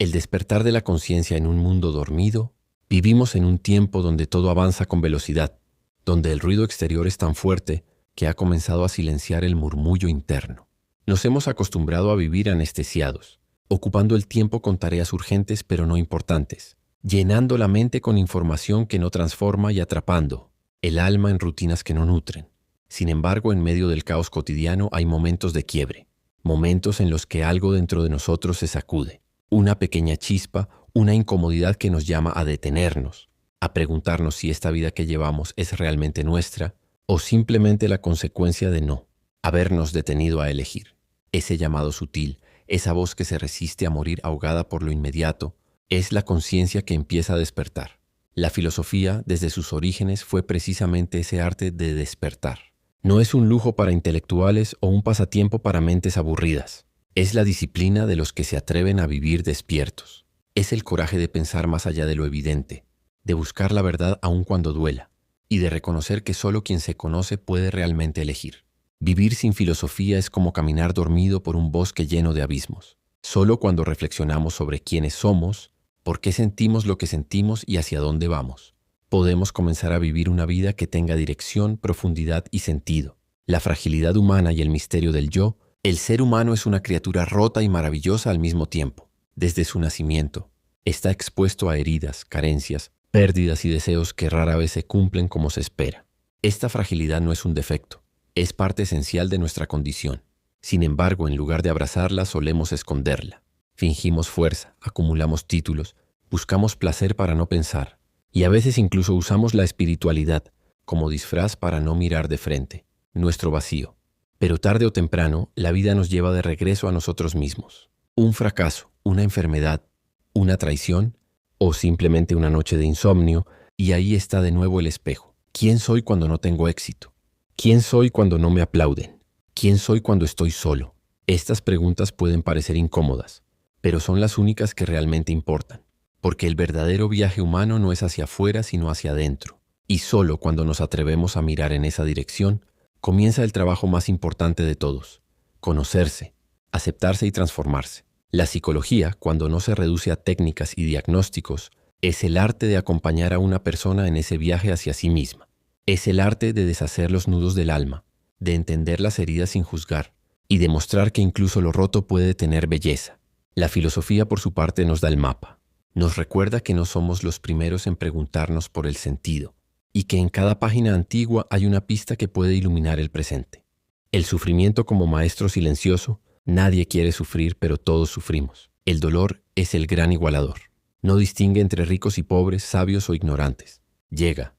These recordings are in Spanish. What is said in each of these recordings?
El despertar de la conciencia en un mundo dormido. Vivimos en un tiempo donde todo avanza con velocidad, donde el ruido exterior es tan fuerte que ha comenzado a silenciar el murmullo interno. Nos hemos acostumbrado a vivir anestesiados, ocupando el tiempo con tareas urgentes pero no importantes, llenando la mente con información que no transforma y atrapando el alma en rutinas que no nutren. Sin embargo, en medio del caos cotidiano hay momentos de quiebre, momentos en los que algo dentro de nosotros se sacude, una pequeña chispa, una incomodidad que nos llama a detenernos, a preguntarnos si esta vida que llevamos es realmente nuestra o simplemente la consecuencia de no habernos detenido a elegir. Ese llamado sutil, esa voz que se resiste a morir ahogada por lo inmediato, es la conciencia que empieza a despertar. La filosofía, desde sus orígenes, fue precisamente ese arte de despertar. No es un lujo para intelectuales o un pasatiempo para mentes aburridas. Es la disciplina de los que se atreven a vivir despiertos. Es el coraje de pensar más allá de lo evidente, de buscar la verdad aun cuando duela, y de reconocer que solo quien se conoce puede realmente elegir. Vivir sin filosofía es como caminar dormido por un bosque lleno de abismos. Solo cuando reflexionamos sobre quiénes somos, por qué sentimos lo que sentimos y hacia dónde vamos, podemos comenzar a vivir una vida que tenga dirección, profundidad y sentido. La fragilidad humana y el misterio del yo. El ser humano es una criatura rota y maravillosa al mismo tiempo. Desde su nacimiento, está expuesto a heridas, carencias, pérdidas y deseos que rara vez se cumplen como se espera. Esta fragilidad no es un defecto, es parte esencial de nuestra condición. Sin embargo, en lugar de abrazarla, solemos esconderla. Fingimos fuerza, acumulamos títulos, buscamos placer para no pensar, y a veces incluso usamos la espiritualidad como disfraz para no mirar de frente nuestro vacío. Pero tarde o temprano, la vida nos lleva de regreso a nosotros mismos. Un fracaso, una enfermedad, una traición o simplemente una noche de insomnio, y ahí está de nuevo el espejo. ¿Quién soy cuando no tengo éxito? ¿Quién soy cuando no me aplauden? ¿Quién soy cuando estoy solo? Estas preguntas pueden parecer incómodas, pero son las únicas que realmente importan, porque el verdadero viaje humano no es hacia afuera sino hacia adentro, y solo cuando nos atrevemos a mirar en esa dirección, comienza el trabajo más importante de todos: conocerse, aceptarse y transformarse. La psicología, cuando no se reduce a técnicas y diagnósticos, es el arte de acompañar a una persona en ese viaje hacia sí misma. Es el arte de deshacer los nudos del alma, de entender las heridas sin juzgar y demostrar que incluso lo roto puede tener belleza. La filosofía, por su parte, nos da el mapa. Nos recuerda que no somos los primeros en preguntarnos por el sentido y que en cada página antigua hay una pista que puede iluminar el presente. El sufrimiento como maestro silencioso. Nadie quiere sufrir, pero todos sufrimos. El dolor es el gran igualador. No distingue entre ricos y pobres, sabios o ignorantes. Llega,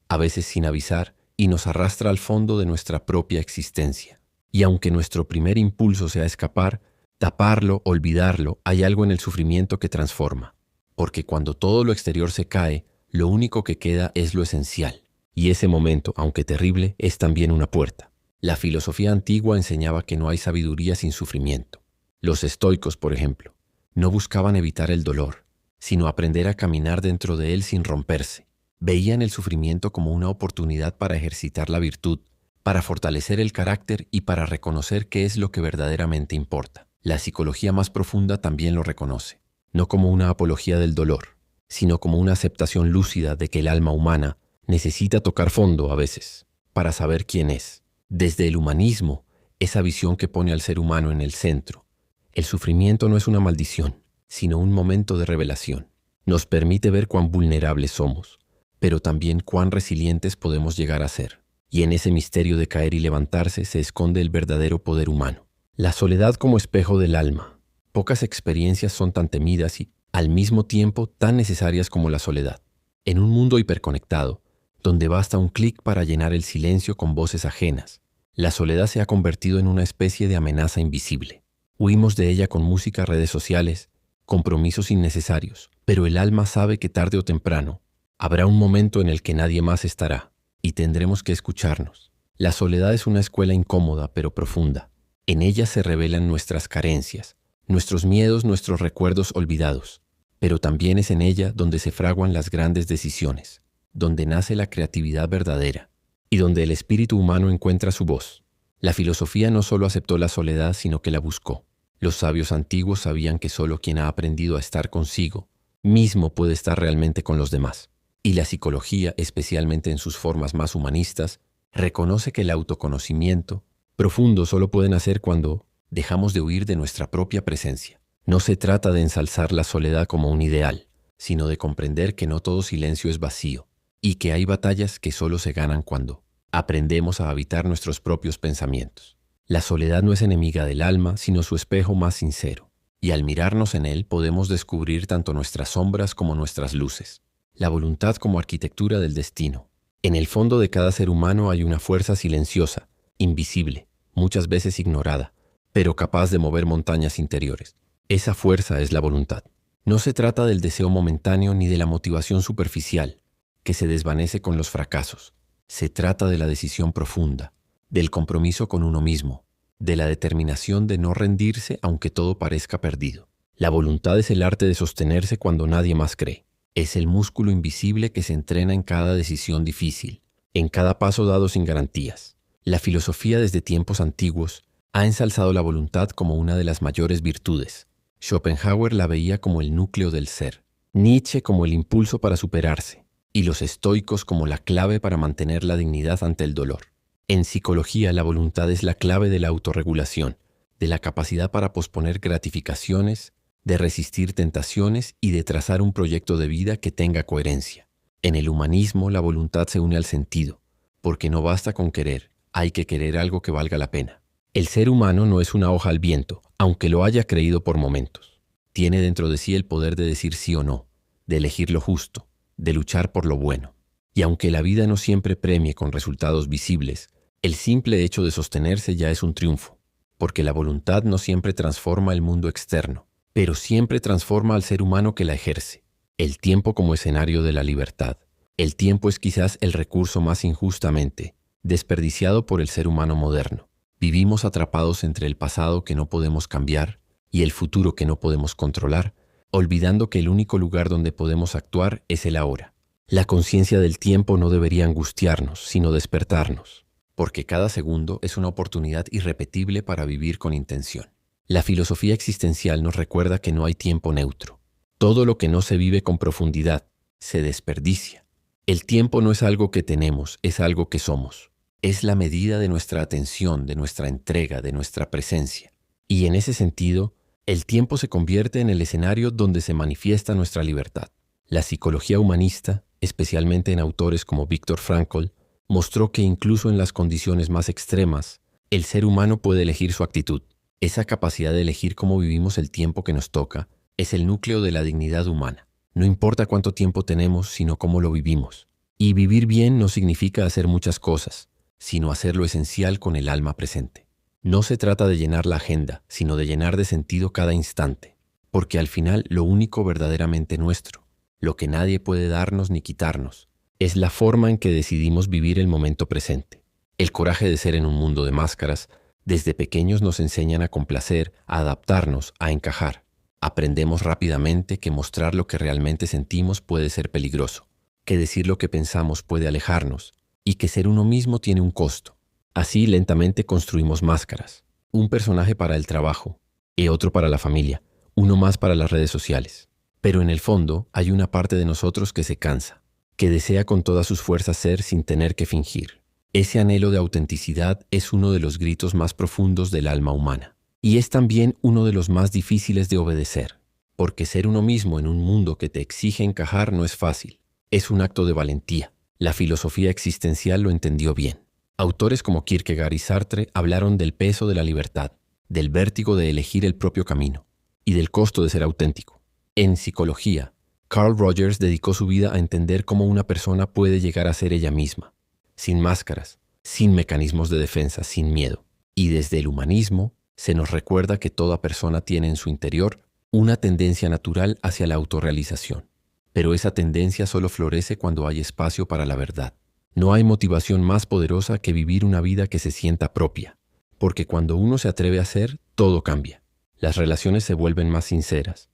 a veces sin avisar, y nos arrastra al fondo de nuestra propia existencia. Y aunque nuestro primer impulso sea escapar, taparlo, olvidarlo, hay algo en el sufrimiento que transforma. Porque cuando todo lo exterior se cae, lo único que queda es lo esencial. Y ese momento, aunque terrible, es también una puerta. La filosofía antigua enseñaba que no hay sabiduría sin sufrimiento. Los estoicos, por ejemplo, no buscaban evitar el dolor, sino aprender a caminar dentro de él sin romperse. Veían el sufrimiento como una oportunidad para ejercitar la virtud, para fortalecer el carácter y para reconocer qué es lo que verdaderamente importa. La psicología más profunda también lo reconoce, no como una apología del dolor, sino como una aceptación lúcida de que el alma humana necesita tocar fondo a veces para saber quién es. Desde el humanismo, esa visión que pone al ser humano en el centro, el sufrimiento no es una maldición, sino un momento de revelación. Nos permite ver cuán vulnerables somos, pero también cuán resilientes podemos llegar a ser. Y en ese misterio de caer y levantarse se esconde el verdadero poder humano. La soledad como espejo del alma. Pocas experiencias son tan temidas y, al mismo tiempo, tan necesarias como la soledad. En un mundo hiperconectado, donde basta un clic para llenar el silencio con voces ajenas, la soledad se ha convertido en una especie de amenaza invisible. Huimos de ella con música, redes sociales, compromisos innecesarios, pero el alma sabe que tarde o temprano habrá un momento en el que nadie más estará y tendremos que escucharnos. La soledad es una escuela incómoda pero profunda. En ella se revelan nuestras carencias, nuestros miedos, nuestros recuerdos olvidados, pero también es en ella donde se fraguan las grandes decisiones, donde nace la creatividad verdadera y donde el espíritu humano encuentra su voz. La filosofía no solo aceptó la soledad, sino que la buscó. Los sabios antiguos sabían que solo quien ha aprendido a estar consigo mismo puede estar realmente con los demás. Y la psicología, especialmente en sus formas más humanistas, reconoce que el autoconocimiento profundo solo puede nacer cuando dejamos de huir de nuestra propia presencia. No se trata de ensalzar la soledad como un ideal, sino de comprender que no todo silencio es vacío y que hay batallas que solo se ganan cuando aprendemos a habitar nuestros propios pensamientos. La soledad no es enemiga del alma, sino su espejo más sincero, y al mirarnos en él podemos descubrir tanto nuestras sombras como nuestras luces. La voluntad como arquitectura del destino. En el fondo de cada ser humano hay una fuerza silenciosa, invisible, muchas veces ignorada, pero capaz de mover montañas interiores. Esa fuerza es la voluntad. No se trata del deseo momentáneo ni de la motivación superficial, que se desvanece con los fracasos. Se trata de la decisión profunda, del compromiso con uno mismo, de la determinación de no rendirse aunque todo parezca perdido. La voluntad es el arte de sostenerse cuando nadie más cree. Es el músculo invisible que se entrena en cada decisión difícil, en cada paso dado sin garantías. La filosofía desde tiempos antiguos ha ensalzado la voluntad como una de las mayores virtudes. Schopenhauer la veía como el núcleo del ser, Nietzsche como el impulso para superarse, y los estoicos como la clave para mantener la dignidad ante el dolor. En psicología, la voluntad es la clave de la autorregulación, de la capacidad para posponer gratificaciones, de resistir tentaciones y de trazar un proyecto de vida que tenga coherencia. En el humanismo, la voluntad se une al sentido, porque no basta con querer, hay que querer algo que valga la pena. El ser humano no es una hoja al viento, aunque lo haya creído por momentos. Tiene dentro de sí el poder de decir sí o no, de elegir lo justo, de luchar por lo bueno. Y aunque la vida no siempre premie con resultados visibles, el simple hecho de sostenerse ya es un triunfo, porque la voluntad no siempre transforma el mundo externo, pero siempre transforma al ser humano que la ejerce. El tiempo como escenario de la libertad. El tiempo es quizás el recurso más injustamente desperdiciado por el ser humano moderno. Vivimos atrapados entre el pasado que no podemos cambiar y el futuro que no podemos controlar, olvidando que el único lugar donde podemos actuar es el ahora. La conciencia del tiempo no debería angustiarnos, sino despertarnos, porque cada segundo es una oportunidad irrepetible para vivir con intención. La filosofía existencial nos recuerda que no hay tiempo neutro. Todo lo que no se vive con profundidad se desperdicia. El tiempo no es algo que tenemos, es algo que somos. Es la medida de nuestra atención, de nuestra entrega, de nuestra presencia. Y en ese sentido, el tiempo se convierte en el escenario donde se manifiesta nuestra libertad. La psicología humanista, especialmente en autores como Viktor Frankl, mostró que incluso en las condiciones más extremas, el ser humano puede elegir su actitud. Esa capacidad de elegir cómo vivimos el tiempo que nos toca es el núcleo de la dignidad humana. No importa cuánto tiempo tenemos, sino cómo lo vivimos. Y vivir bien no significa hacer muchas cosas, sino hacer lo esencial con el alma presente. No se trata de llenar la agenda, sino de llenar de sentido cada instante, porque al final lo único verdaderamente nuestro, lo que nadie puede darnos ni quitarnos, es la forma en que decidimos vivir el momento presente. El coraje de ser en un mundo de máscaras, desde pequeños nos enseñan a complacer, a adaptarnos, a encajar. Aprendemos rápidamente que mostrar lo que realmente sentimos puede ser peligroso, que decir lo que pensamos puede alejarnos, y que ser uno mismo tiene un costo. Así lentamente construimos máscaras, un personaje para el trabajo y otro para la familia, uno más para las redes sociales. Pero en el fondo hay una parte de nosotros que se cansa, que desea con todas sus fuerzas ser sin tener que fingir. Ese anhelo de autenticidad es uno de los gritos más profundos del alma humana, y es también uno de los más difíciles de obedecer, porque ser uno mismo en un mundo que te exige encajar no es fácil, es un acto de valentía. La filosofía existencial lo entendió bien. Autores como Kierkegaard y Sartre hablaron del peso de la libertad, del vértigo de elegir el propio camino y del costo de ser auténtico. En psicología, Carl Rogers dedicó su vida a entender cómo una persona puede llegar a ser ella misma, sin máscaras, sin mecanismos de defensa, sin miedo. Y desde el humanismo se nos recuerda que toda persona tiene en su interior una tendencia natural hacia la autorrealización. Pero esa tendencia solo florece cuando hay espacio para la verdad. No hay motivación más poderosa que vivir una vida que se sienta propia, porque cuando uno se atreve a ser, todo cambia. Las relaciones se vuelven más sinceras,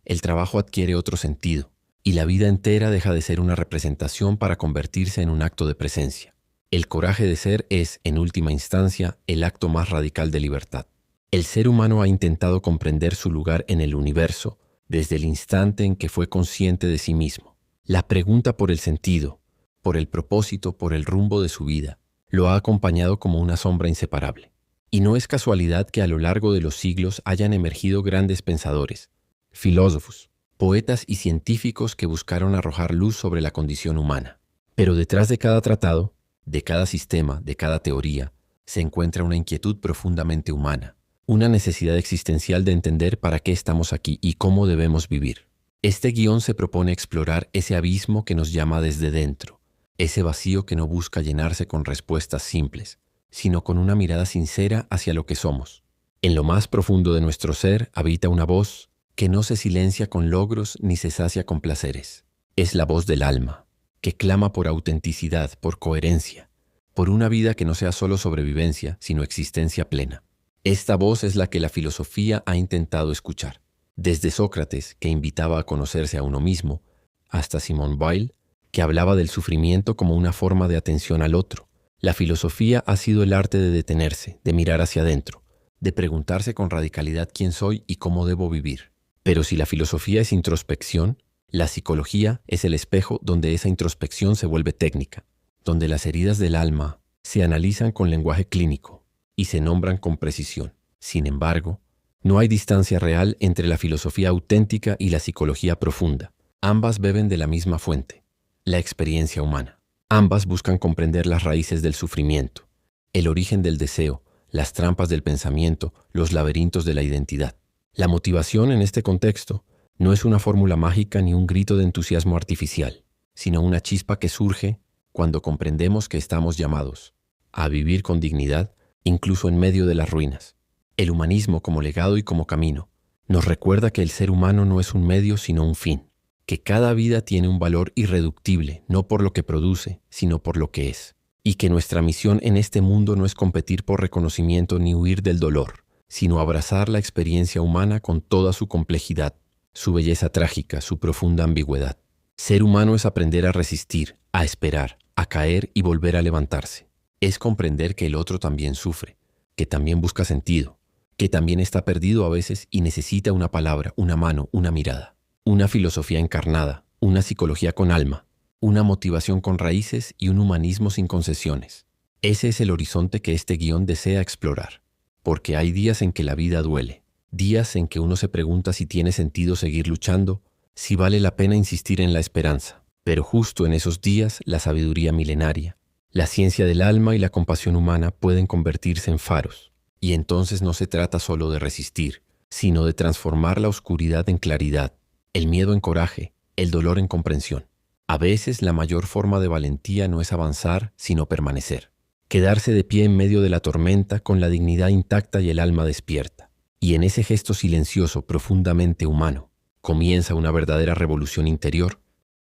el trabajo adquiere otro sentido, y la vida entera deja de ser una representación para convertirse en un acto de presencia. El coraje de ser es, en última instancia, el acto más radical de libertad. El ser humano ha intentado comprender su lugar en el universo desde el instante en que fue consciente de sí mismo. La pregunta por el sentido, por el propósito, por el rumbo de su vida, lo ha acompañado como una sombra inseparable. Y no es casualidad que a lo largo de los siglos hayan emergido grandes pensadores, filósofos, poetas y científicos que buscaron arrojar luz sobre la condición humana. Pero detrás de cada tratado, de cada sistema, de cada teoría, se encuentra una inquietud profundamente humana, una necesidad existencial de entender para qué estamos aquí y cómo debemos vivir. Este guión se propone explorar ese abismo que nos llama desde dentro, ese vacío que no busca llenarse con respuestas simples, sino con una mirada sincera hacia lo que somos. En lo más profundo de nuestro ser habita una voz que no se silencia con logros ni se sacia con placeres. Es la voz del alma, que clama por autenticidad, por coherencia, por una vida que no sea solo sobrevivencia, sino existencia plena. Esta voz es la que la filosofía ha intentado escuchar, desde Sócrates, que invitaba a conocerse a uno mismo, hasta Simone Weil, que hablaba del sufrimiento como una forma de atención al otro. La filosofía ha sido el arte de detenerse, de mirar hacia adentro, de preguntarse con radicalidad quién soy y cómo debo vivir. Pero si la filosofía es introspección, la psicología es el espejo donde esa introspección se vuelve técnica, donde las heridas del alma se analizan con lenguaje clínico y se nombran con precisión. Sin embargo, no hay distancia real entre la filosofía auténtica y la psicología profunda. Ambas beben de la misma fuente, la experiencia humana. Ambas buscan comprender las raíces del sufrimiento, el origen del deseo, las trampas del pensamiento, los laberintos de la identidad. La motivación en este contexto no es una fórmula mágica ni un grito de entusiasmo artificial, sino una chispa que surge cuando comprendemos que estamos llamados a vivir con dignidad, incluso en medio de las ruinas. El humanismo como legado y como camino nos recuerda que el ser humano no es un medio sino un fin, que cada vida tiene un valor irreductible, no por lo que produce, sino por lo que es, y que nuestra misión en este mundo no es competir por reconocimiento ni huir del dolor, sino abrazar la experiencia humana con toda su complejidad, su belleza trágica, su profunda ambigüedad. Ser humano es aprender a resistir, a esperar, a caer y volver a levantarse. Es comprender que el otro también sufre, que también busca sentido, que también está perdido a veces y necesita una palabra, una mano, una mirada. Una filosofía encarnada, una psicología con alma, una motivación con raíces y un humanismo sin concesiones. Ese es el horizonte que este guión desea explorar, porque hay días en que la vida duele, días en que uno se pregunta si tiene sentido seguir luchando, si vale la pena insistir en la esperanza. Pero justo en esos días la sabiduría milenaria, la ciencia del alma y la compasión humana pueden convertirse en faros. Y entonces no se trata solo de resistir, sino de transformar la oscuridad en claridad, el miedo en coraje, el dolor en comprensión. A veces la mayor forma de valentía no es avanzar, sino permanecer. Quedarse de pie en medio de la tormenta con la dignidad intacta y el alma despierta. Y en ese gesto silencioso, profundamente humano, comienza una verdadera revolución interior